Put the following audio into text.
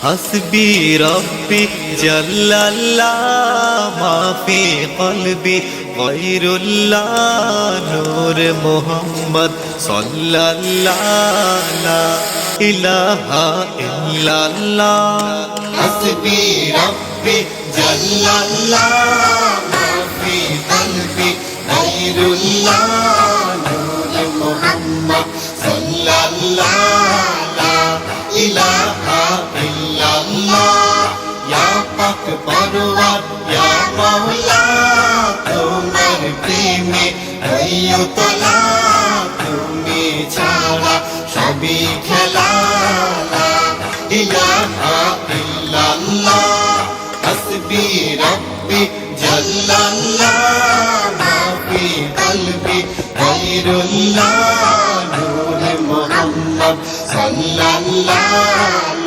হাসবি রব্বি জাল্লাল্লাহ মা ফি কলবি গায়রুল্লাহ নূর মুহাম্মদ সাল্লাল্লাহ লা ইলাহা ইল্লাল্লাহ হাসবি রব্বি জাল্লাল্লাহ মা ফি কলবি গায়রুল্লাহ নূর মুহাম্মদ সাল্লাল্লাহ লা ইলাহা ইল্লাল্লাহ ইয়া পাক পরওয়ার ইয়া মাওলা তোমার প্রেমে হইয়তলা তুমি ছাড়া সবই খেলা লা ইলাহা ইল্লাল্লাহ হাসবি রব্বি জাল্লাল্লাহ মা ফি কলবি গায়রুল্লাহ নূর মুহাম্মদ সাল্লাল্লাহ